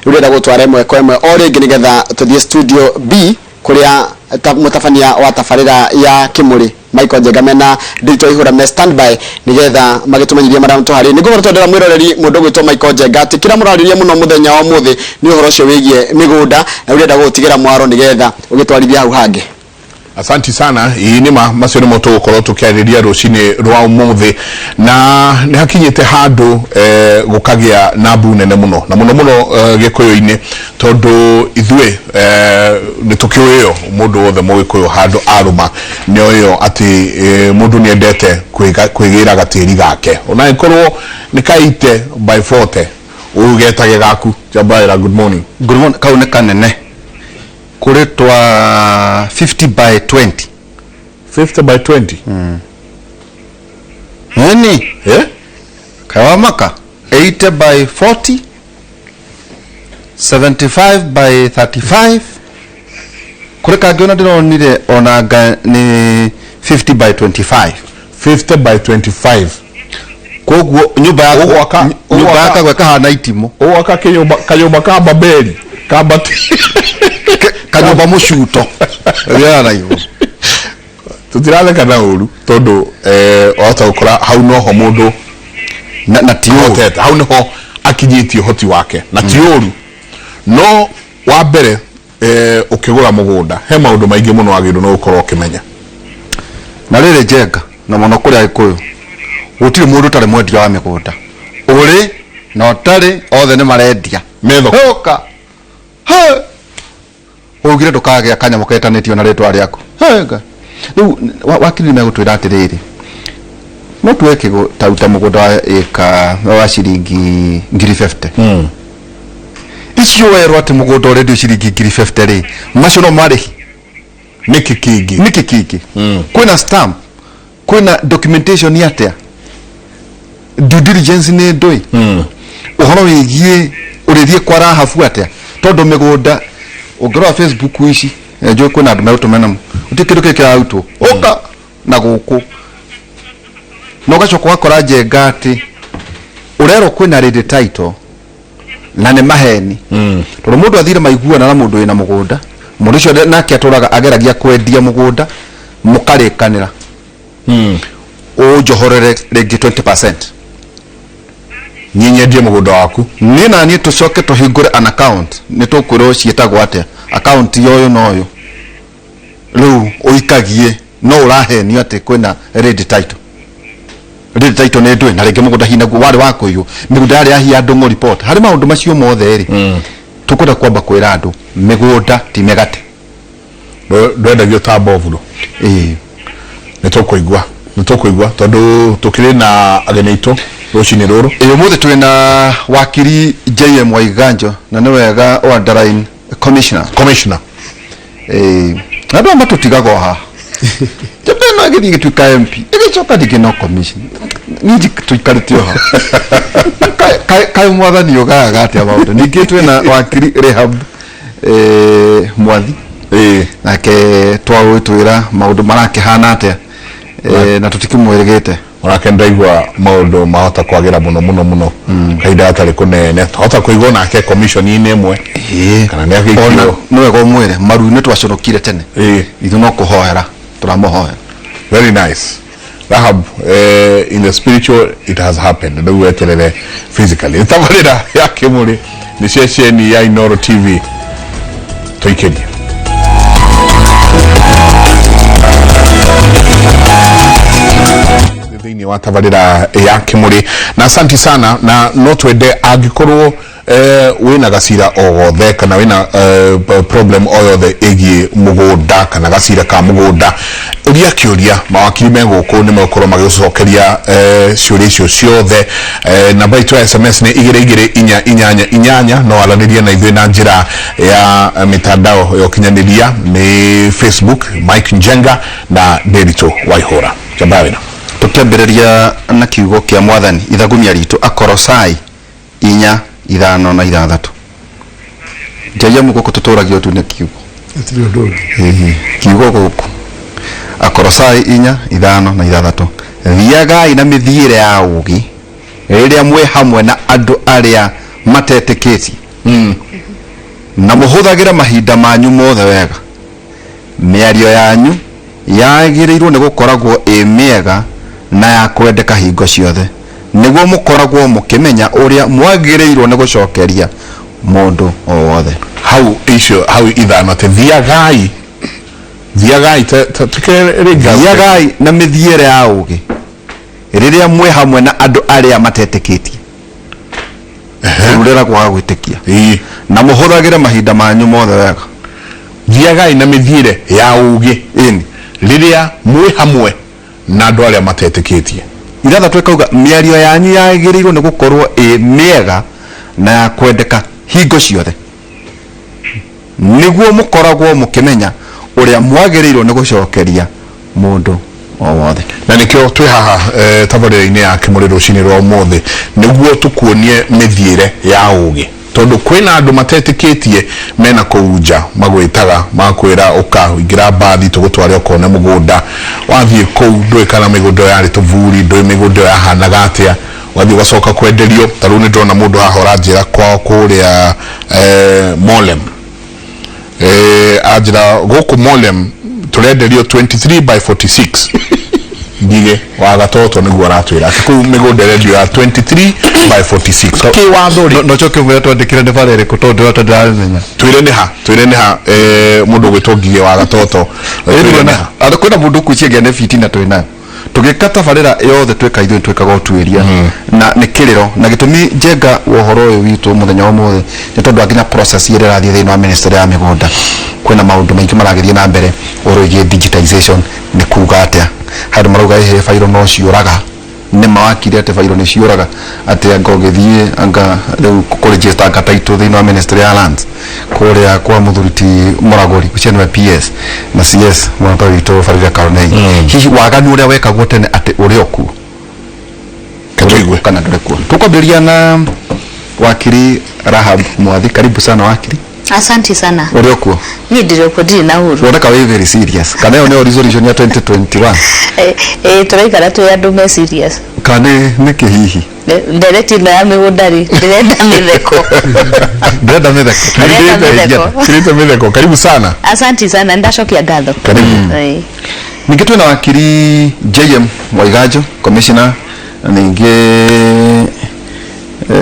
urenda gutwara imwe kwa imwe o ringi nigetha tuthie studio B kuria mutafania wa tafarira ya Kimuri Michael Njenga Ndito Ihura me standby nigetha magitumenyithia maranto hari nigo rutondera mwiroreri mundu gwitwo Michael Njenga tikira murariria muno muthenya wa muthi ni uhoro ucio wigie migunda na urenda gutigira mwaro nigetha ugitwarithia hau hangi. Asanti sana. Ini macio ni moto gukorwo tukiariria rucini rwa umuthi na ni hakinyite handu gukagia na mbu nene muno na muno gikuyu-ini tondu ithue ni tukiuyo mundu wothe mugikuyu handu aruma nioyo ati mundu ni endete kwigira gatiri gake ona ikorwo ni kaite by 40 ugetage gaku Jabaira. Good morning. Good morning. Kaune kanene kuretwa 50 by 20. 50 by 20. Nani? Kawamaka 80 by 40. 75 by 35. Kureka giona dino nire onaga ni 50 by 25. 50 by 25. Koguo nyumba yako kwa kahana itimo. Owaka kanyumba ka Babeli. Kabati. Kanyumba mushuto. Ria na ivo. Tutirale kana uru tondu ota ukora hau no ho mundu na tiyo hau no ho akinyitio hoti wake na tiyoru no wa mbere ukigura mugunda he maundu maingi muno agiru no ukorwo ukimenya na rire Njenga na muno kuri Agikuyu gutiri mundu tare mwendia wa migunda uri no tare othe ni marendia metho hoka ugire ndukage akanya muketanitio na ritwa riako hega riu wakiri megutwira atiriri no tuweke tauta mugunda eka wa ciringi 50,000 icio werwo ati mugunda uredio ciringi 50,000 ri macio no marihi niki kingi kwina stamp kwina documentation yatea due diligence ni ndui uhoro wigie urithie kwara hafu atea tondu migunda ungirwa Facebook ici njoo kwina andu merutumena utikiru kikira auto oka na guku no gacoka wakora Njenga ati urero kwina read title na ne maheni tondu mundu athire maiguana na mundu ina mugunda mundu ucio nake aturaga ageragia kwendia mugunda mukarikanira ujohorere regi 20% nyinye die mugunda waku ni na ni tucoke tuhingure an account ni tukwiro cietagwo atia account yoyo noyo riu uikagie no uraheni ati kwina read title ni ndwe na rege mugunda hina wari wako iyo migunda yari ahi andu mo report hari maundu macio mothe ri tukuda kwamba kwira andu migunda ti megate ndwendagio tabovulo nitukuigwa tondu tukiri na ageni itu rucini ruru muthe tuli na wakiri JM Waiganjo na ni wega underline commissioner ndo matutigago ha tena agithie tuika MP igicoka digino commission niji tuikaritio ha kai mwathani yogaga atia maundu ningi twina wakiri Rehab Mwathi nake twawitwira maundu marakihana atia na tutikimwirigite onake ndaigwa maundu mahota kwagira muno kaida atari kunene hota kuigwa nake commission ine imwe kana ni agikio no ego mwire maru ni twacorokire tene ithu no kuhoera turamuhoera. Very nice. Rahab, in the spiritual it has happened no wetelele physically tabarira ya Kimuri ni shesheni ya Inoro TV toikedia thini wa tabarira ya Kimuri na asanti sana na no twende agikorwo wina gasira ogothe kana wina problem oyothe igi mugunda kana gasira ka mugunda uria kiuria mawakiri meguku ni mekorwo magicokeria ciuria icio ciothe namba itu SMS ni 2288 no alaniria na ithuĩ na njira ya mitandao ya ukinyaniria ni Facebook Mike Njenga na Ndito Waihura Jabaira. Tukiambĩrĩria na kiugo kia mwathani ithagumia ritu Akolosai 4:5 na 6. Njaia muko tuturagia tu ne kiugo kiugo guku Akolosai 4:5 na 6. Thiagai na mithiire ya ugi riria mwe hamwe na andu aria mateteketie na muhuthagira mahinda manyu mothe wega miario yanyu yagirirwo ni gukoragwo miega na ya kwendeka hingo ciothe niguo mukoragwo mukimenya uria mwagirirwo ni gucokeria mundu o wothe hau ithano te thiagai na mithiere ya ugi riria mwe hamwe na andu aria matetikitie rurera kwa gwitikia na muhuthagire mahinda manyu mothe wega thiagai na mithiere ya ugi riria mwe hamwe na andu aria matetikitie iratha twekauga miario yanyu yagirirwo ni gukorwo miega na ya kwendeka hingo ciothe niguo mukoragwo mukimenya uria mwagirirwo ni gucokeria mundu o wothe na nikio twi haha tabarira-ini ya Kimuri rucini rwa umuthi niguo tukuonie mithiire ya ugi tondu kwina andu matetikitie mena kuuja magwitaga makwira uka ingira bathi tugutware ukone mugunda wathie kou ndui kana migundo yari tuvuri ndui migundo ya hanaga atia wathie ugacoka kwenderio taru ni ndona mundu hahora njira kwao kuria Molem ajira guku Molem turenderio 23/46 ndige wa gatoto niguo aratwira atiku migundo rendio ya 23/46 ki wathuri no choke mwe twandikire ne barere kutonde watandanya twire ha mundu gwitongie wa gatoto ado kwenda mundu kuciege ne fitina twina tugikata barera yothe tweka ithu twekaga utwiria na nikiriro na gitumi njenga wohoro uyu witu muthenya wa mothe ni tondu aginya process ire rathie thini wa ministry ya migunda kwina maundu maingi maragirie na mbere urugie digitization ni kuga atia handu marauga he fairo no ciuraga ni mawakiri ate fairo ni ciuraga ate angogethie anga riu kuregister anga title thini wa ministry ya lands kuria kwa muthuriti Muragori kuchenwa PS na CS mwanto wito Farida Karnei hihi waganu uria wekagwo tene ate urioku katwigwe kana ndurekuo tukwambiria na wakiri Rahab Mwathi karibu sana wakiri Asante sana. Uriokuo Ni ndiriokuo ndiri na huru. Woneka we very serious. Kana yo ne resolution ya 2021. Turaikara tu andu me serious. Kane niki hihi. Ndereti na ya migundari. Ndirenda mitheko. Ndirenda mitheko. Kirito mitheko. Karibu sana. Asante sana. Ndashokia ngatho. Karibu. Ningitwe na wakiri JM Mwaiganjo commissioner ninge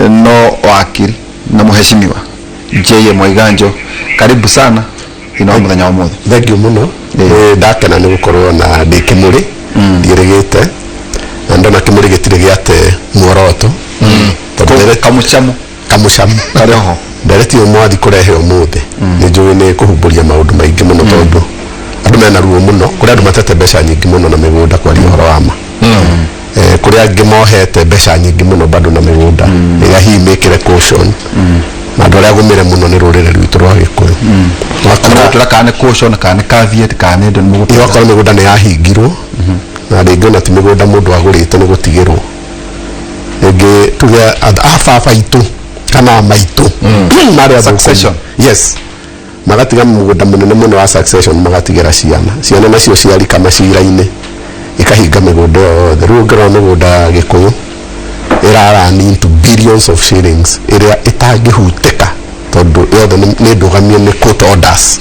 no wakiri na muheshimiwa JM Mwaiganjo karibu sana ino muthenya wa mothe. Thank you muno ndakena ni gukorwo na ndi Kimuri ndirigite na ndona Kimuri gitire giate muoroto kamuchamu kareho ndereti Mwathi kurehe umuthi ni njui ni kuhumburia maundu maingi muno tondu andu mena ruo muno kuri andu matete mbeca nyingi muno na migunda kwa uhoro wa ma kuri angi mohete mbeca nyingi muno bado na migunda iga hi mekire caution na doria gumire muno ni rurire rwitu rwa Gikuyu wakora kana caution kana caveat kana ndo mugunda wakora migunda ni yahingirwo na ringona ti migunda mundu agurite ni gutigirwo ringi tuge baba itu kana maitu mari succession yes magatiga mugunda munene muno wa succession magatigira ciana nacio ciari kama cira-ini ikahinga migunda yothe riu ngirwo migunda Gikuyu irara into billions of shillings iria itangihuteka tondu yothe ni ndugamie ni court orders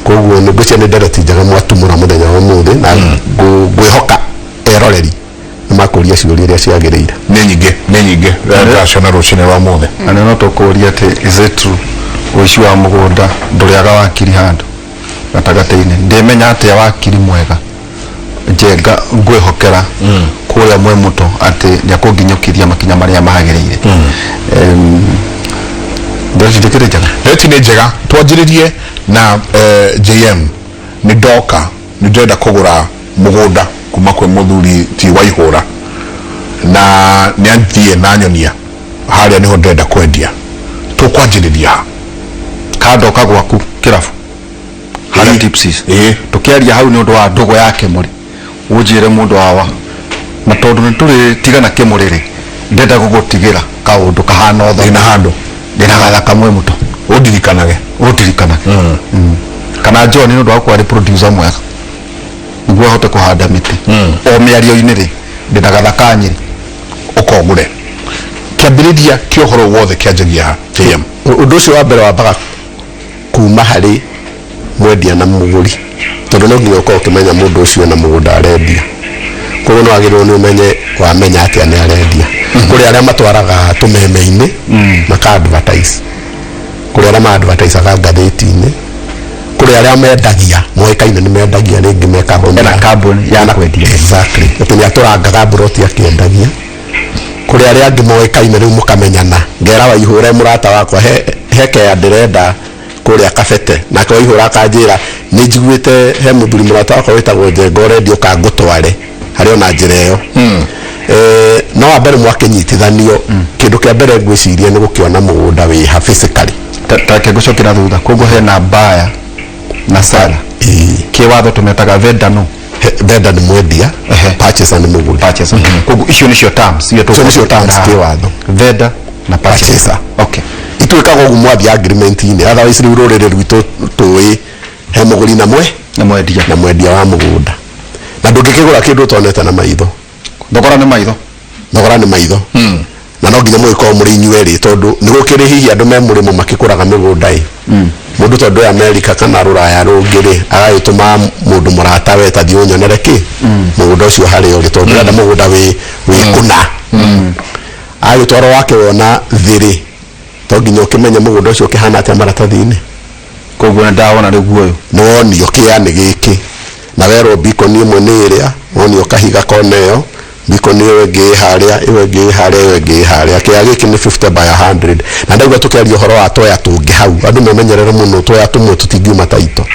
koguo ni gucia ni ndereti njaga mwatumura muthenya wa muthi na ngwihoka eroreri makuria ciuria iria ciagiriire ni nyinge national rucini rwa muthi ana no tukuria ati is it true uici wa mugunda nduriaga wakiri handu gatagataine ndimenya ati wakiri mwega njenga ngwihokera kuria mwe muto ati nyakunginyukiria makinya maria mahagiriire ndeti ni njega twanjiririe na JM ni ndoka ni ndenda kugura mugunda kuma kwe muthuri ti Waihura na ni anthie na nyonia haria niho ndenda kwendia tukwanjiriria kandoka gwaku kirafu haria tipsis tukiaria hau ni undu wa ndugu yake muri ujire mundu wawa na tondu ni turi tigana Kimuriri ndenda gugutigira kaundu kahana othe ina handu ndina gatha kamwe muto udirikanage kana John ni undu wa kwari producer mwega niguo hote kuhanda miti o miario-ini ri ndina gatha kanyiri ukogure kiambiriria kiohoro wothe kianjagia KM undu ucio wa mbere wambaga kuma hari mwendia na muguri tondu no nginya ukorwo ukimenya mundu ucio na mugunda arendia koguo no agirwo ni umenye wamenya atia ni arendia kuri aria matwaraga tumeme-ini maka advertise kuri aria ma advertise ngatheti-ini kuri aria mendagia moikaine ni mendagia ringi mekagwo na kambuni ya kwendia exactly ati aturangaga broti akiendagia kuri aria angi moikaine riu mukamenyana ngera wa ihure murata wakwa heke ya ndirenda kuria kabete na kwa ihura kanjira ni njiguite he muthuri murata wakwa witagwo Njengo redio kangutware hari ona njira iyo no wambere mwakinyitithanio kindu kia mbere ngwiciria ni gukiona mugunda wi ha physically take gucokera thutha koguo hena mbaya na sala ki watho tumetaga vendor no vendor ni mwendia purchaser ni muguri purchaser koguo icio nicio terms icio nicio terms ki watho vendor na purchaser okay itwikaga ugu mwathi agreement-ini otherwise riu rurire rwitu tui he muguri na mwendia wa mugunda na ndungikigura kindu tonete na maitho thogora ni maitho na no nginya mwiko muri inyueri tondu ni gukiri hihi andu me murimo makikuraga migunda mundu tondu ya America kana Ruraya rungiri agagituma mundu murata weta thi unyonere ki mugunda ucio hari uri tondu nda mugunda wi kuna agitwaro wake wona thiri to nginya ukimenya mugunda ucio kihana atia maratathi-ini koguo ndawona riguo uyu nonio kiani giki na wero bikoni imwe ni iria wonio kahiga kona iyo bikoni iyo ngi haria iwe ngi haria kia giki ni 50 by 100 na ndauga tukiaria horo wa toya tungi hau andu memenyerere muno toya tumwe tutingiuma taito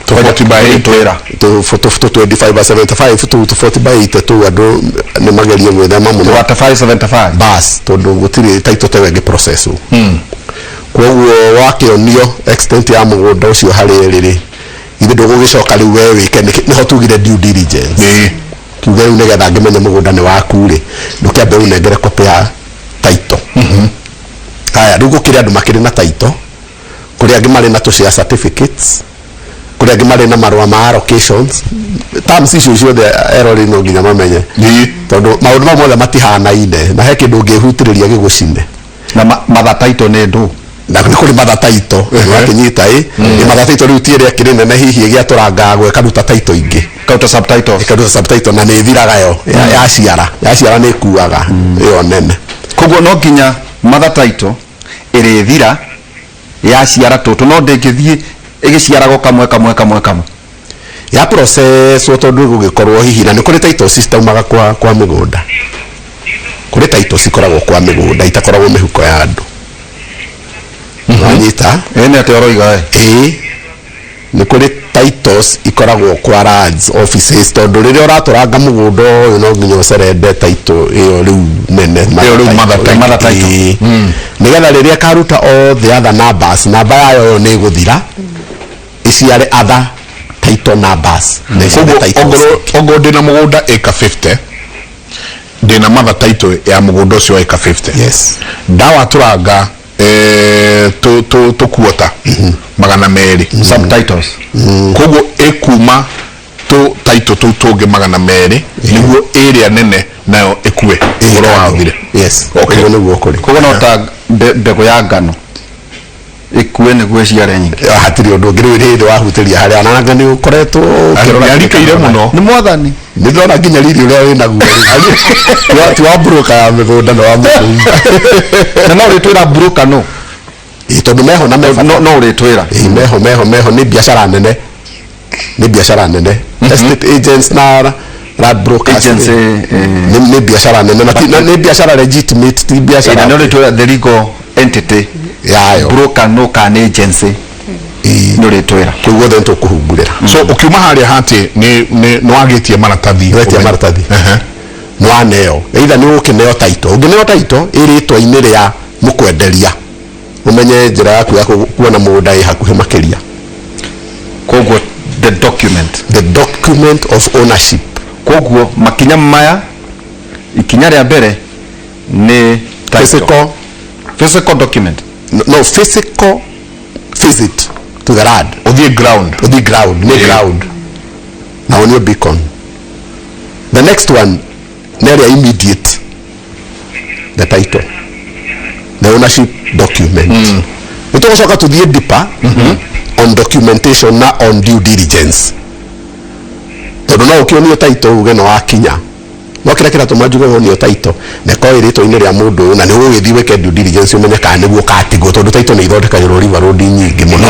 to 40 by 8 twira to 25 by 75 to 40 by 8 tu andu ni magerie gwithema muno 75 bas tondu gutiri taito tewe ngi process koguo wakionio extent ya mugunda ucio hari riri ibe ndugu gicoka riu we wike ni ho tugire due diligence kiuga riu nigetha ngimenya mugunda ni waku ri ndukiambe unengere copy ya taito haya riu gukiri andu makiri na taito kuri angi mari na tu share certificates kuri angi mari na marua ma allocations terms icio ciothe erori no nginya mamenye tondu maundu mamwe mothe matihanaine na he kindu ngihutiriria gigucine na matha taito ni ndu na kuri matha taito wakinyita ni matha taito riu tiere kirine na hihi giaturanga gwe karuta taito ingi kauta subtitle na ni thiraga yo ya ciara ni kuaga yo nene koguo no nginya matha taito iri thira ya ciara tutu no ndingithie igiciarago kamwe ya process tondu gugikorwo hihi na ni kuri taito system maga kwa migunda kuri taito sikoragwo kwa migunda itakoragwo mihuko ya andu wanyita ene atoroiga ni kuri titles ikoragwo kwa lands offices tondu riria uraturanga mugunda uyu no nginya ucerende title iyo riu nene mother title nigetha riria karuta all the other numbers namba yayo ni guthira iciare other title numbers ogo ndina mugunda eka 50 ndina mother title ya mugunda ucio eka 50 yes dawa turanga to kuota magana meri subtitles koguo ekuma to title to toge magana meri niguo area nene nayo ekue uro wa thire yes okay no guo kuri koguo no ta mbego ya ngano ikue ni gwe ciare nyingi hatiri undu ngiri wa hutiria haria na ngani ukoretwo kirora yarikaire muno ni mwathani ni ndona nginya riri uria wina guo watu wa broker ya migunda no wa mutu na no ritwira broker no tondu meho na no ritwira meho ni biashara nene estate agents na brokers agents ni biashara nene na ni biashara legitimate ti biashara no ritwira the legal entity yayo broker no can agency no ritwira kuguo thento kuhungurira so ukiuma haria hati ni no agetie maratathi mwaneo either ni ukineo title ungineo title iritwa inire ya mukwenderia umenye njira yaku ya kuona mugunda i hakuhe makiria koguo the document of ownership koguo makinya maya ikinya ria mbere ni physical document no physical visit to the land the ground ground na on your beacon the next one near immediate the title the ownership document itogocoka tuthie deeper on documentation na on due diligence tondu no ukionio title uge no wakinya no kira tumajuge onio title ne ko irito ine ria mundu na ni ugithi weke due diligence umenye kana niguo katigo tondu title ni ithondekagirwo river road nyingi muno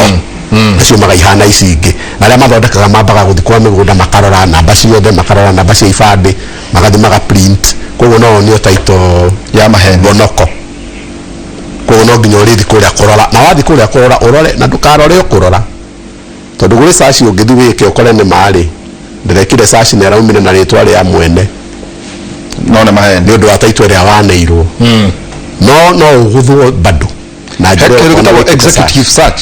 acio magaihana ici ingi aria mathondekaga mambaga guthikwa migunda makarora namba ciothe makarora namba cia ibande magathi maga print koguo no onio title ya maheni bonoko koguo no nginya urithi kuria kurora na wathi kuria kurora urore na ndukarore ukurora tondu guri saci ungithi wike ukore ni mari ndirekire saci ne raumire na ritwa ria mwene no na maheni ndio wa title ria waneirwo no uguthwo bado na njero executive search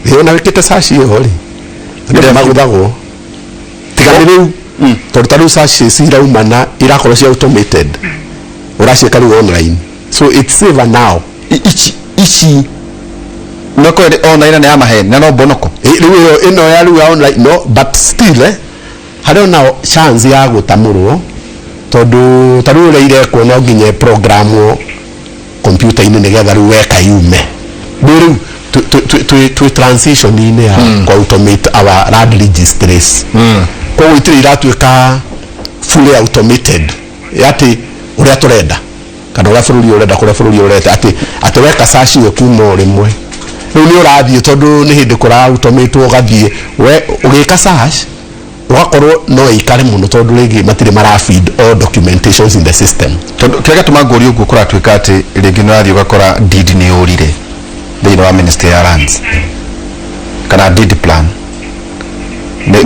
iyo na wikite saci iyo ri ndio maguthagwo tiganiru tondu taru saci ciraumana irakorwo cia automated uracieka riu online so it's safer now ici no ko online na ya maheni na no bonoko riu ino ya riu online no but still hari na chance ya gutamurwo tondu taru reire ko no nginye programu computer ine nigetha riu weka yume riu to transition ine ya automate our land registries kwa witiri iratuika fully automated yati uria turenda kana uria bururi urenda kuria bururi urenda ati weka saci yo kumo rimwe riu ni urathie tondu ni hindi kura automate ugathie we ugika saci ugakorwo no ikare muno tondu rigi matire mara feed all documentations in the system tondu kega tumagori uguo kuratuika ati rigi no athie ugakora deed ni urire thĩinĩ wa ministry ya lands kana deed plan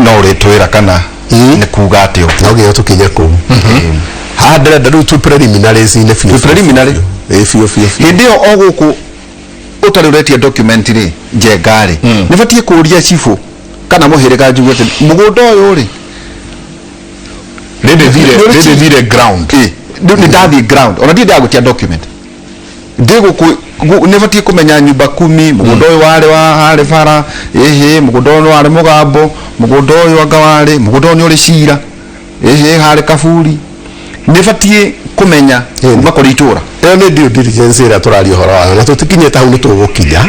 no uritwira kana ni kuga atio no gyo tukinye ku ha ndĩrenda rĩu tu preliminaries ine few preliminary few hĩndĩ ĩyo o gũkũ ũtarĩ ũretia document rĩ njengarĩ nĩ batiĩ kũũria chifu kana mũhĩrĩga njugu atĩ mũgũnda ũyũ rĩ rĩndĩ thire ground nĩ ndathiĩ ground ona ndiĩ ndagũtia document ndĩ gũkũ nĩ batiĩ kũmenya nyumba 10 mũgũnda ũyũ warĩ wa harĩ bara mũgũnda ũyũ warĩ mũgambo mũgũnda ũyũ anga warĩ mũgũnda ũyũ nĩ ũrĩ cira harĩ kaburi nĩ batiĩ kũmenya kuma kũrĩ itũra ĩyo nĩ due diligence ĩrĩa tũraria ũhoro wayo na tũtikinyĩte hau nĩ tũgũkinya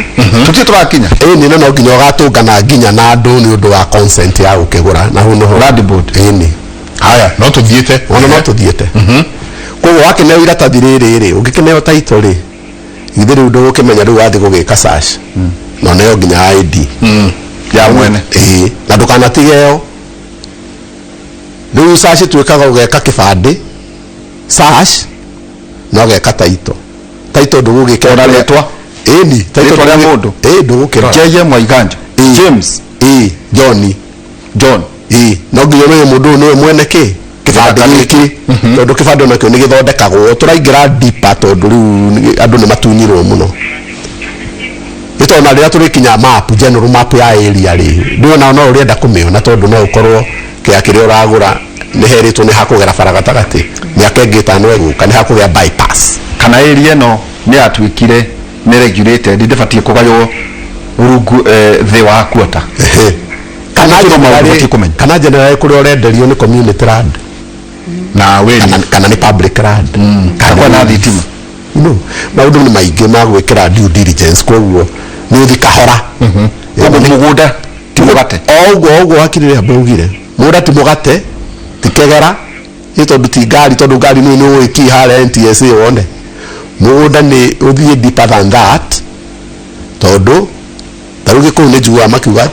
tũtirĩ tũrakinya ĩni no nginya ũgatũngana nginya na andũ nĩ ũndũ wa consent ya gũkĩgũra na hau no land board ĩni haya no tuthiĩte ona no tuthiĩte koguo wakĩneo iratathi rĩrĩ rĩ ũngĩkĩneo title rĩ ithe rĩu ndũgũkĩmenya rĩu wathi gũgĩka search no neo nginya ID ya mwene na ndũkanatigeo rĩu search twĩkaga ũgeka kĩbandĩ search no geka title ndũgũgĩkĩra rĩtwa ĩni title rĩa mũndũ ndũgũkĩra Jeje Mwaiganja James John no nginya nĩ mũndũ nĩ mwene kĩbandĩ gĩkĩ tondu kĩbandĩ nakĩo nĩ gĩthondekagwo tũraingĩra deeper tondu rĩu andũ nĩ matunyirwo mũno ĩtona rĩrĩa tũrĩkinya map general map ya area rĩ ndĩona no ũrĩenda kũmĩona tondu no ũkorwo kĩa kĩrĩa ũragũra nĩ herĩtwo nĩ hakũgera bara gatagatĩ mĩaka ĩngĩ ĩtano ĩgũka nĩ hakũgĩa bypass kana area ĩno nĩ yatuĩkire nĩ regulated ndĩbatiĩ kũgaywo rungu thĩ wa quarter kana generally kũrĩa ũrenderio nĩ community land na wĩni kana nĩ public land kana na thitima no maũndũ nĩ maingĩ ma gwĩkĩra due diligence koguo nĩ ũthi kahora mũgũnda ti mũgate oguo wakirire hamba ugire mũgũnda ti mũgate ti kegera nĩ tondu ti ngari tondu ngari nĩ ũĩki harĩa NTSA wone mũgũnda nĩ ũthiĩ deeper than that tondu tarũgĩ kũu nĩ njiguaga makiuga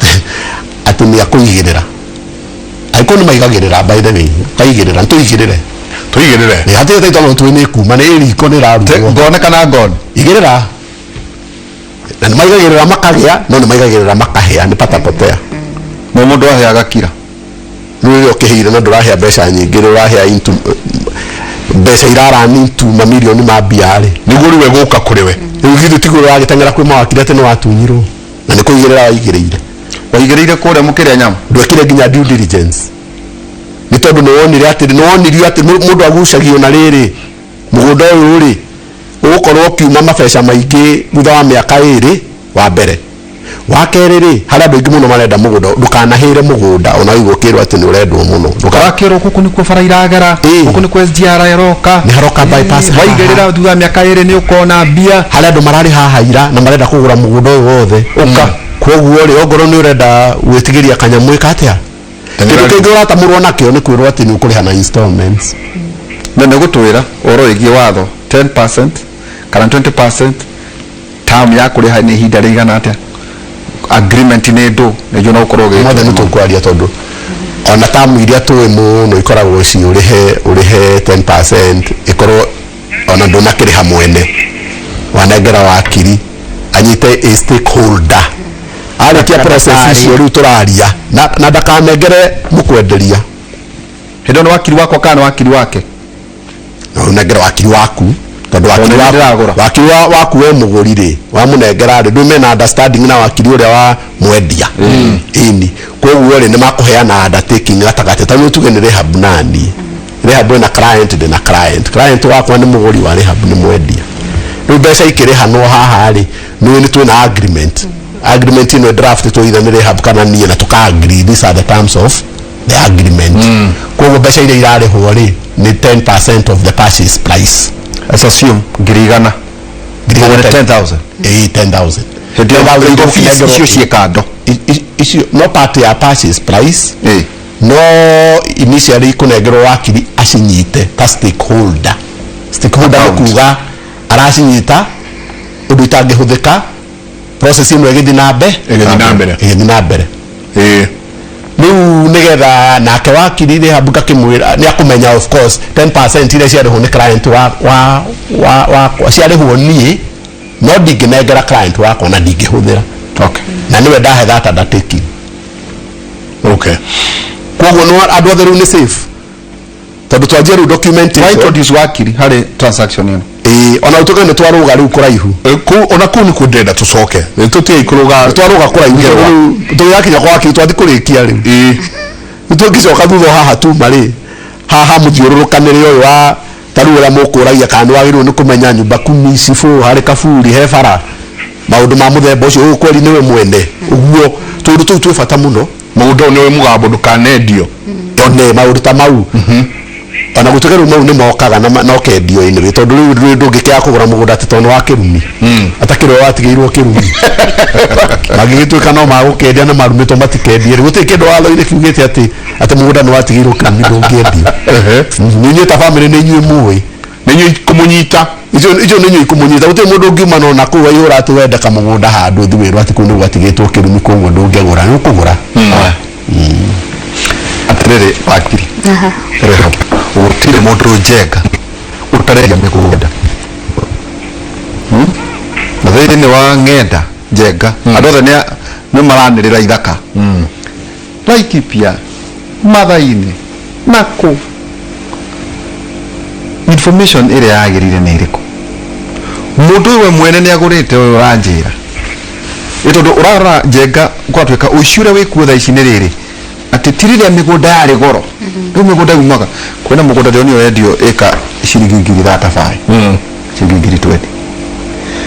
atĩ nĩ akũigĩrĩra aiko nĩ maigagĩrĩra by the way kaigĩrĩra tũigĩrĩre nĩ hatĩte itono twĩnĩ kuma nĩ riko nĩ rarugwo ngone kana ngone igĩrĩra na nĩ maigagĩrĩra makagĩa no nĩ maigagĩrĩra makahĩa nĩ patapotea mũndũ aheaga kira rĩrĩa ũkĩhĩire na ndũrahĩa mbeca nyingĩ ũrahĩa into mbeca irarani into mamirioni ma mbia rĩ nĩguo rĩu gũka kũrĩ we rĩu githĩ tigũrũ wagĩteng'era kwĩ mawakiri atĩ nĩ watunyirwo na nĩ kũigĩrĩra waigĩrĩire kũrĩa mũkĩrĩa nyama ndwekire nginya due diligence nĩ tondũ nĩ wonirio atĩ mũndũ agucagio na rĩrĩ mũgũnda ũyũ rĩ ũgũkorwo ũkiuma mabeca maingĩ thutha wa mĩaka 2 wa mbere wakerere haria andu ingi muno marenda mugunda ndukanahire mugunda ona wigwo kirwo ati ni urendwo muno ndukakirwo kuku ni kubara iragera kuku ni kwa SGR yaroka ni haroka bypass waigerera thutha miaka iri ni ukona mbia haria andu marari haha ira na marenda kugura mugunda uyu wothe uka koguo ri ongoro ni urenda gwitigiria kanyamu ikatia kindu kingi uratamurwo nakio ni kwirwo ati ni ukuriha na installments na negutwira oro igie watho 10% kana 20% term ya kuriha ni hinda rigana atia agreement ni ndu nĩguo no ukorwo ge mothe nĩtũkwaria tondũ ona tamu iria tũĩ mũno ikoragwo ci ũrĩhe 10% ikorwo ona ndũnakĩrĩha mwene wanengera wakiri anyite a stakeholder arĩkia process icio rĩu tũraria na ndakanengere mũkwenderia hĩndĩ no wakiri wako kana wakiri wake na unengera wakiri waku tondu wakiri waku we muguri ri wa munengera ri ndume na understanding na wakiri uria wa mwendia ini koguo ri ni makuheana undertaking gatagate tani tuge ni rehab nani rehab na client wakwa ni muguri wa rehab ni mwendia riu mbeca ikireha no haha ri ni twina agreement ino draft to either ni rehab kana nie na tuka agree these are the terms of the agreement koguo mbeca iria irarehwo ri ni 10% of the purchase price. Let's assume girigana 10,000. 10,000. Issue no part ya purchase price. No initially kunegero wakiri ashinyite ta stakeholder. Stakeholder kuga arashinyita undu itangihuthika process ino igithi na mbere. Riu nigetha nake wakiri ri habuka kimwira ni akumenya of course 10% ile ciarihwo ni client wa ciarihwo ni no ndinginengera client wakwa na ndingihuthira na niwe ndahe that undertaking koguo no andu othe riu ni safe tondu twanjia riu documentation why introduce wakiri hari transaction ino ona utuke ni twaruga riu kuraihu ona ku ni kundenda tucoke tutie ikuruga twaruga kuraihu tuyakinya kwa wakiri twathi kurikia riu tugicoka thutha haha tu mari haha muthiururukanire uyu wa taruura mukuragia kana wagirwo ni kumenya nyumba kumi sifu hari kaburi he bara maundu ma muthemba ucio ukweri niwe mwene uguo tundu tu twifata muno maundu niwe mugambo ndukanendio one maundu ta mau ona gutuke riu mau ni mokaga na kendio ini tondu riu ndungikea kugura mugunda ati tondu wa kirumi atakirwo watigirwo kirumi magigituika no magukendia na marumitwo matikendie riu guti kindu watho-ini kiugite ati mugunda ni watigirwo kirumi ndungiendio ninyi ta family ni nyui muwi ninyi kumunyita ijo ninyi kumunyita guti mundu ngiuma no naku wa yura ati wenda kamugunda handu thiwirwo ati kundu watigitwo kirumi koguo ndungegura ni ukugura atirere wakiri rehab utire mundu njega utareria migunda na thini wa ngenda njega andu othe ni maranirira ithaka Laikipia Mathaini naku information ire yagirire ni iriku mundu we mwene ni agurite uyu uranjira itondu urara njega kwatwika ucure wikuo tha ici ni riri ati tirire migunda yari goro riu migunda umaga kwina mugunda dio niyo endio eka ciringi 35 ciringi 20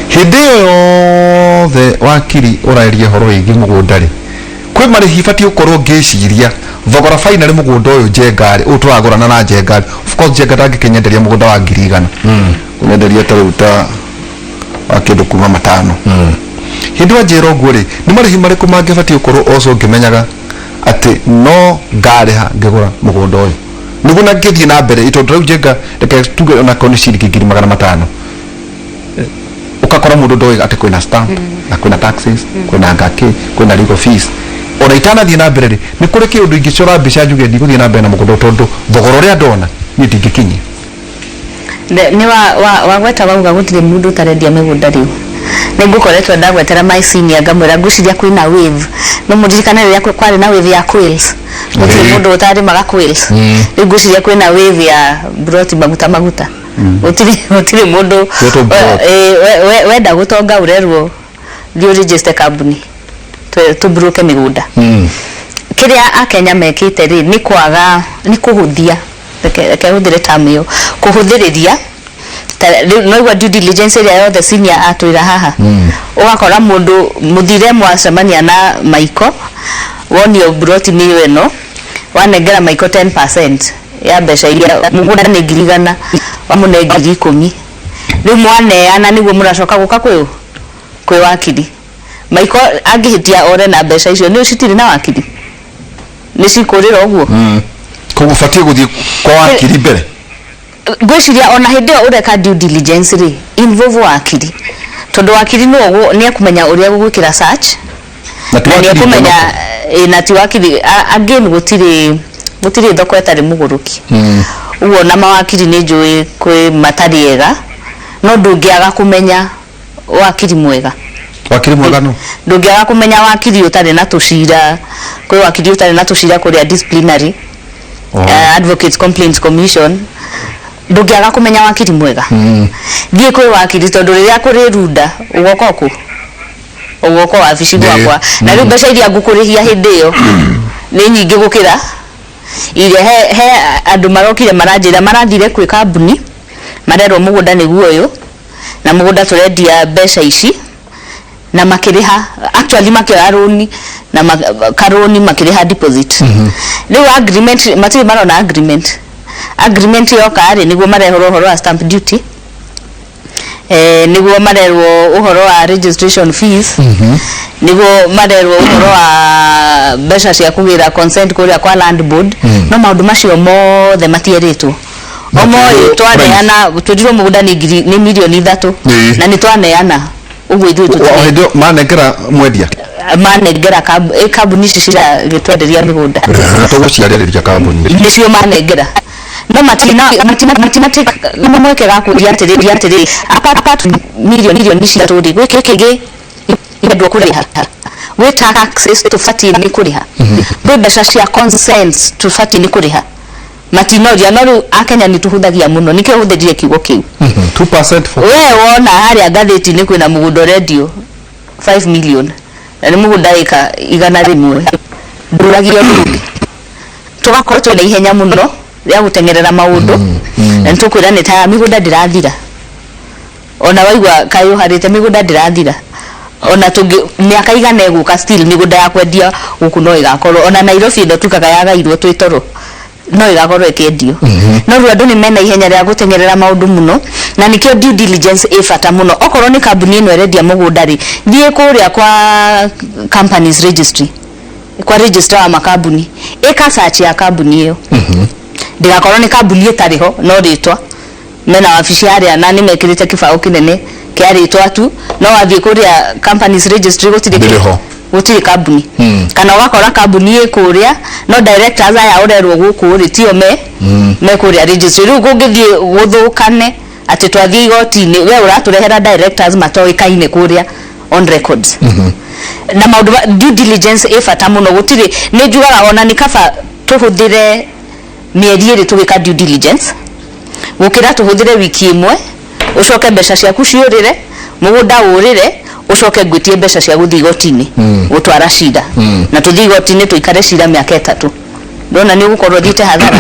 hindi yothe wakiri urairie horo ingi mugunda ri kwi marihi bati ukorwo ngiciria thogora finally mugunda uyu njengari uturagurana na njengari of course njenga ndangikinyenderia mugunda wa 100,000 kunenderia taruta akindu kuma 5 hindi wa njero nguri ni marihi mariku mangibati ukorwo also ngimenyaga ati no ngariha ngigura mugunda uyu niguo na ngithii na mbere itondu riu njenga reke tuge ona koni ciringi 500 ukakora mundu ndoiga ati kwina stamp na kwina taxes kwina ngaki kwina legal fees ona itanathii na mbere ni kuri kiundu ingicora mbica njuge ndiguthii na mbere na mugunda tondu thogora uria ndona ni ndingikinyia ni wa gweta wauga gutire mundu utarendia migunda riu nigukoretwo ndagwetera my senior ngamwira nguciria kwina wave no mudirikana riria kwari na wave ya quails gutire mundu utari maga quails riu nguciria kwina wave ya broti maguta utire mundu wenda gutonga urerwo dio register company to broke migunda kiria akenya mekite ri ni kwaga ni kuhuthia reke huthire tamio kuhuthiriria no due diligence ĩrĩa yothe senior atwĩra haha ũgakora mũndũ mũthire mwacemania na Maiko wonio broti ni weno wanengera Maiko 10% ya mbeca iria mũgũnda nĩ ngirigana wamũne ngiri 10 rĩu mwaneana nĩguo mũracoka gũka kwĩ wakiri Maiko angĩhĩtia ore na mbeca icio nĩ citirĩ na wakiri nĩ cikũrĩra ũguo koguo batie gũthiĩ kwa wakiri mbere gwĩciria ona hĩndĩ ĩyo ũreka due diligence rĩ involve wakiri tondũ wakiri nĩ akũmenya ũrĩa gũgwĩkĩra search na nĩ akũmenya na ti wakiri again gũtirĩ thoko ĩtarĩ mũgũrũki ũguo na mawakiri nĩ njũĩ kwĩ matarĩ ega no ndũngĩaga kũmenya wakiri mwega no ndũngĩaga kũmenya wakiri ũtarĩ na tũcira kwĩ wakiri ũtarĩ na tũcira kũrĩa disciplinary Advocates Complaints Commission ndũngĩaga kũmenya wakiri mwega thiĩ kwĩ wakiri tondũ rĩrĩa kũrĩ runda ũgoko wabici gwakwa na rĩu mbeca iria ngũkũrĩhia hĩndĩ ĩyo nĩ nyingĩ gũkĩra iria he andũ marokire maranjĩra marathire kwĩ kambuni marerwo mũgũnda nĩguo ũyũ na mũgũnda tũrendia mbeca ici na makĩrĩha actually makĩoya rũni na karũni makĩrĩha deposit rĩu agreement matirĩ marona agreement yoka rĩ nĩguo marehoro ũhoro wa stamp duty nĩguo marerwo ũhoro wa registration fees nĩguo marerwo ũhoro wa mbeca cia kũgĩra consent kũrĩa kwa land board no maũndũ macio mothe matierĩtwo omoĩ twaneana twendirwo mũgũnda nĩ milioni 3 na nĩ twaneana ũguo ithuĩ tũtĩ manengera mwendia manengera kambuni ici ciragĩtwenderia mĩgũnda tũgũciarĩrĩria kambuni nĩcio manengera no matina mweke ga kũria atĩrĩri apart milioni cia tũri gwĩkĩ kĩngĩ endwo kũrĩha gwĩ taxes tũbatiĩ nĩ kũrĩha gwĩ mbeca cia consent tũbatiĩ nĩ kũrĩha matinoria no rĩu akenya nĩ tũhũthagia mũno nĩkĩo hũthĩrire kiugo kĩu 2% we wona harĩa ngathĩti-inĩ kwĩna mũgũnda ũrendio 5 million na nĩ mũgũnda ĩka 100 ndũragio ndũngĩ tũgakorwo twĩna ihenya mũno rĩa gũtengerera maũndũ na nĩtũkwĩra nĩ ta mĩgũnda ndĩrathira ona waigua kayo harĩte mĩgũnda ndĩrathira ona tũngĩ mĩaka igana ĩgũka still mĩgũnda ya kwendia gũkũ no ĩgakorwo ona Nairobi ĩno tukaga yagairwo twĩ toro no ĩgakorwo ĩkĩendio no rĩu andũ nĩ mena ihenya rĩa gũtengerera maũndũ mũno na nĩkĩo due diligence ĩ bata mũno okorwo nĩ kambuni ĩno ĩrendia mũgũnda rĩ thiĩ kũrĩa kwa companies registry kwa register wa makambuni ĩka search ya kambuni ĩyo ndĩgakorwo nĩ kambuni ĩtarĩ ho no rĩtwa mena wabici harĩa na nĩ mekĩrĩte kĩbaũ kĩnene kĩa rĩtwa tu no wathiĩ kũrĩa companies registry gũtirĩ kambuni kana ũgakora kambuni ĩ kũrĩa no directors aya ũrerwo gũkũ rĩ tio me kũrĩa registry rĩu gũngĩthiĩ gũthũkane atĩ twathiĩ igoti-inĩ we ũratũrehera directors matoĩkaine kũrĩa on records na maũndũ due diligence ĩ bata mũno gũtirĩ nĩ njugaga ona nĩ kaba tũhũthĩre mĩeri ĩrĩ tũgĩka due diligence gũkĩra tũhũthĩre wiki ĩmwe ũcoke mbeca ciaku ciũrĩre mũgũnda ũrĩre ucoke ngwitie mbeca cia guthi igoti-inĩ gutwara cira na tuthi igoti-inĩ tuikare cira mĩaka 3 ndona nĩ ũgũkorwo thiĩte hathara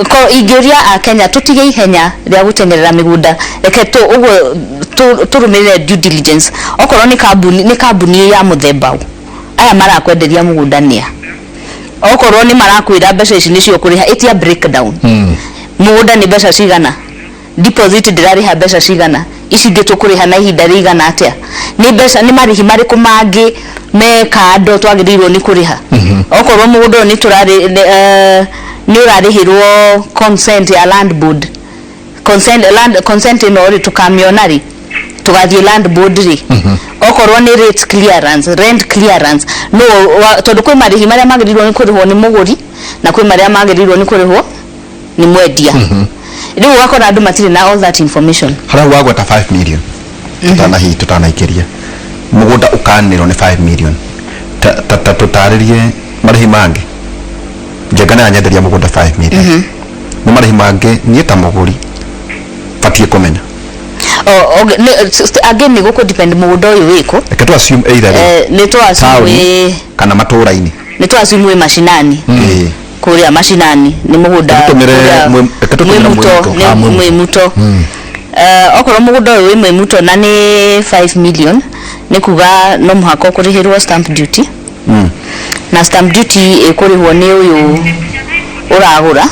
ko ingĩũria a Kenya tutige ihenya rĩa gũtengerera mĩgũnda reke ũguo tũrũmĩrĩre due diligence okorwo nĩ kambuni ya mũthemba aya marakwenderia mũgũnda nĩa okorwo nĩ marakwĩra mbeca ici nĩcio kũrĩha itia breakdown mũgũnda nĩ mbeca cigana deposit ndĩrarĩha mbeca cigana ici ingĩ tũkũrĩha na ihinda rĩigana atĩa nĩ mbeca nĩ marĩhi marĩkũ mangĩ me kando twagĩrĩirwo nĩ kũrĩha okorwo mũgũnda nĩ nĩ ũrarĩhĩrwo consent ya land board consent ĩno rĩ tũkamĩona rĩ tugathiĩ land board rĩ okorwo nĩ rent clearance no tondũ kwĩ marĩhi marĩa magĩrĩirwo nĩ kũrĩhwo nĩ mũgũri na kwĩ marĩa magĩrĩirwo nĩ kũrĩhwo nĩ mwendia rĩu wakora andũ matirĩ na all that information harĩa wagweta 5 million tutanaikĩria mũgũnda ũkanĩrwo nĩ 5 million tũtarĩrie marĩhi mangĩ njengana yanyenderia mũgũnda 5 million nĩ marĩhi mangĩ niĩ ta mũgũri batiĩ kũmenya again nĩ gũkũ depend mũgũnda ũyũ wĩkũ reke tu assume either nĩ tu assume kana matũra-inĩ nĩ tu assume mashinani kũrĩa mashinani nĩ mũgũnda mwĩmuto okoro mugunda uyu imwe muto na ni 5 million ni kuga no muhako kurihirwo stamp duty na stamp duty ikurihwo ni uyu uragura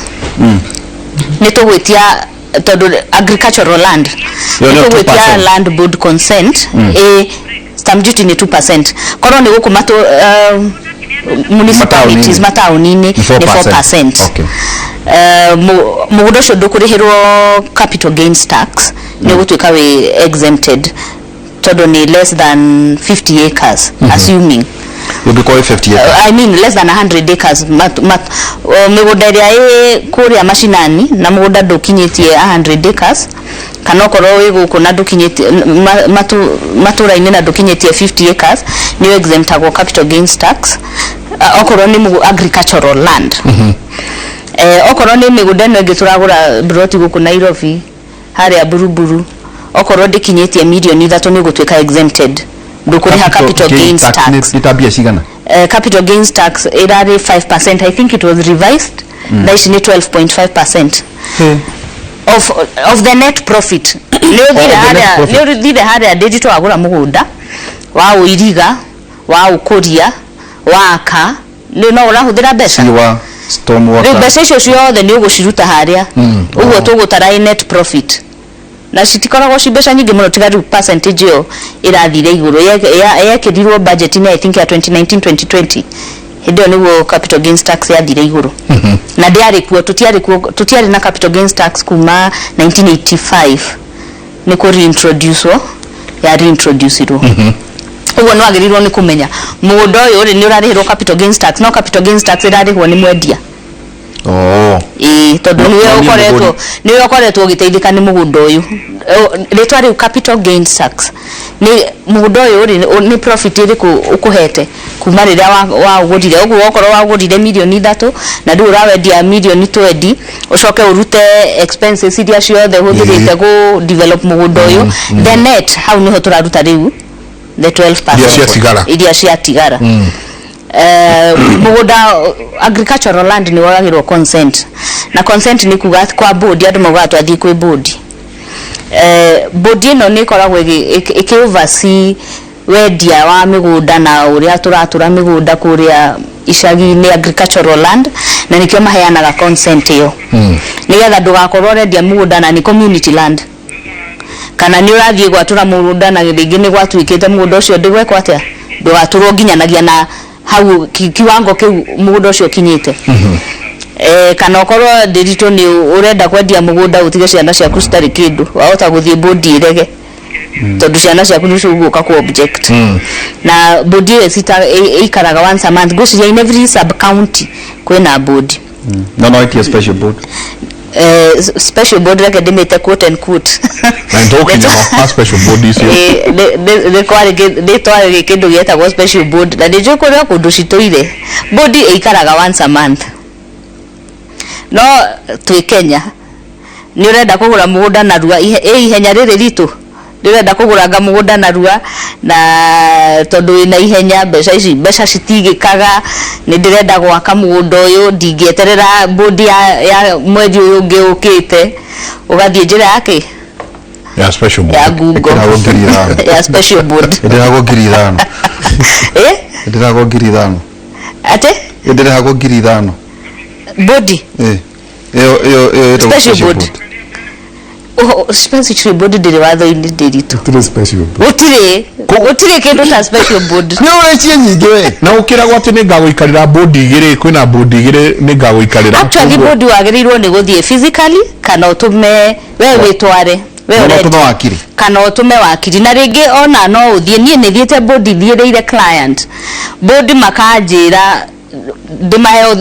ni tugwitia todo agricultural land tugwitia land board consent stamp duty ni 2%. Koro ni guku mato municipalities matauni ni 4%. Okay. Mugunda ucio ndukurihirwo capital gains tax ni gutwika we exempted todo ni less than 50 acres assuming you'll be calling 50 acres. I mean less than 100 acres migunda iria kuria mashinani na mugunda ndukinyitie 100 acres kana okorwo wi guku na ndukinyitie maturaini na ndukinyitie 50 acres ni exemptagwo capital gains tax okorwo ni agricultural land okorwo ni migunda ino ingi turagura broti guku Nairobi haria buruburu okorwo ndikinyitie million 3 ni gutwika exempted ndukuriha capital gains tax nitabia cigana capital gains tax irari 5%. I think it was revised that is 12.5% of the net profit leo thire haria digital agura mugunda wa uiriga wa ukuria waka no urahuthira mbeca storm water mbeca icio ciothe ni uguciruta haria uguo tugutara net profit na citikoragwo cimbeca nyingi muno tigaru percentage yo irathire iguru yekirirwo budget ni I think ya 2019-2020 hidio niguo capital gains tax yathire iguru na ndiari kuo tutiari na capital gains tax kuma 1985 ni ku reintroduce ya reintroduce ro uguo no agirirwo ni kumenya mugunda uyu ri ni urarihirwo capital gains tax no capital gains tax irarihwo ni mwendia todo niwe ukoretwo giteithika ni mugunda uyu ritwari capital gains tax ni mugunda uyu ni profit iri ukuhete kuma riria wa ugurire uguo okorwo wa ugurire million 3 na ndu urawendia million 20 ucoke urute expenses iria ciothe huthirite go develop mugunda uyu the net how niho turaruta riu the 12% iria ciatigara mugunda agricultural land ni waragirwo consent na consent ni kuga kwa board andu mauga twathii kwi board board ino ni koragwo iki oversee wendia wa migunda na uria turatura migunda kuria icagi-ini agricultural land na nikio maheanaga consent iyo nigetha ndugakorwo rendia mugunda na ni community land kana ni urathie gwatura mugunda na ringi ni gwatuikite mugunda ucio ndigwekwa atia ndugaturwo nginyanagia na hau kiwango kiu mugunda ucio kinyite kana okorwo digital ni urenda kwendia mugunda utige ciana ciaku citari kindu wahota guthie bodi irege tondu ciana ciaku ni ciguka ku object na bodi ikaraga once a month guciria in every sub county kwina bodi no it is special board special board like demete quote and quote and talking about special board is the kwari they twari kindu gietagwo special board na ndijo kuria kundu cituire bodi ikaraga once a month no twi Kenya ni urenda kugura mugunda na rua ihenya riri ritu ndirenda kuguranga mugunda na rua na tondu ina ihenya mbeca citigikaga ni ndirenda gwaka mugunda uyu ndingieterera bodi ya mwezi uyu ungi ukite ugathie njira yake ya special board ya Google ya special board ndirago ngiri 5 ndirago ngiri 5 ate ndirago ngiri 5 bodi yo special board special board ndiri watho-ini ndiritu tire special board utire kindu ta special board ni urechie nyingi we na ukiragwo ati ni ngaguikarira board igiri kwina board igiri ni ngaguikarira actually board wagirirwo ni guthie physically kana utume we witware we utume wakiri kana utume wakiri na ringi ona no uthie nie ni thiete board thiereire client board makanjira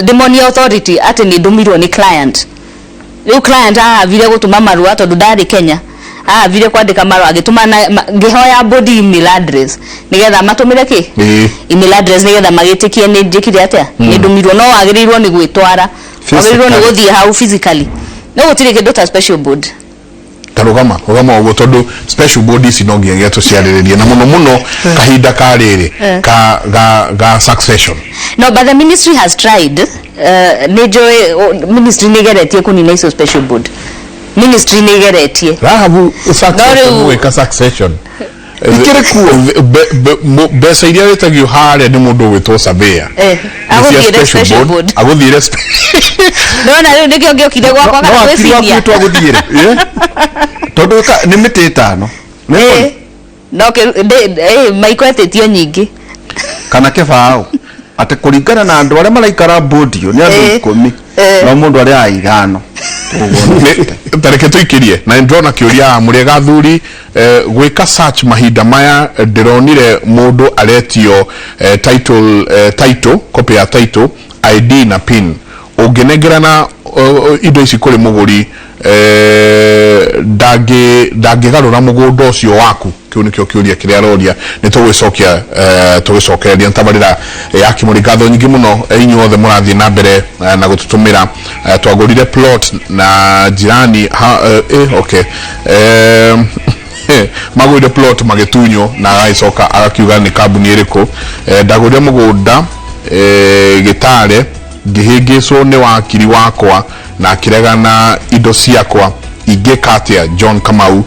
demoni authority ati ni ndumirwo ni client riu client vile gutuma marua tondu ndari Kenya vile kwandika marua agituma ngihoya body email address nigetha matumire ki email address nigetha magitikie ni njikire atia ni ndumirwo no wagirirwo ni gwitwara wagirirwo ni guthie hau physically no gutire kindu ta special board tarugama uguo tondu special board ici no nginya tuciariririe na muno kahinda kariri ga succession no but the ministry has tried ministry nigeretie kunina iso special board ministry ni geretie Rahabu succession ikere kuo besa iria wetagio hare ni mundu witwo Sabea aguthire special board aguthire no na ndikio ngiokire gwakwa kana gwiciria tu aguthire tondu ni miti itano no ke maikwetitio nyingi kana kebao ate kuringana na andu aria maraikara board yo ni andu 10 no mundu aria aigano tareke tuikirie na ndrona kiuria murega thuri gwika search mahinda maya ndironire mundu aretio title copy ya title ID na pin ungenegerana indo ici kuri muguri ndagigarura mugunda ucio waku kiu nikio kiuria kiria roria ni tugwicokereria ntabarira ya Kimuri ngatho nyingi muno inyuothe murathie na mbere na gututumira twagurire plot na jirani okay magurire plot magitunyo na agaicoka agakiuga ni kambuni iriku ndagurire mugunda Gitare ngihingiswo ni wakiri wakwa na kiregana indo ciakwa ingekatia John Kamau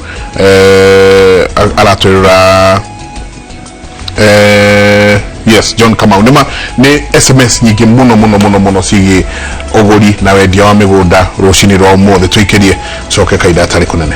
aratwira yes John Kamau ni SMS nyingi muno cigi uguri na wendia wa migunda rucini rwa mothe twikirie coke kaida tari kunene.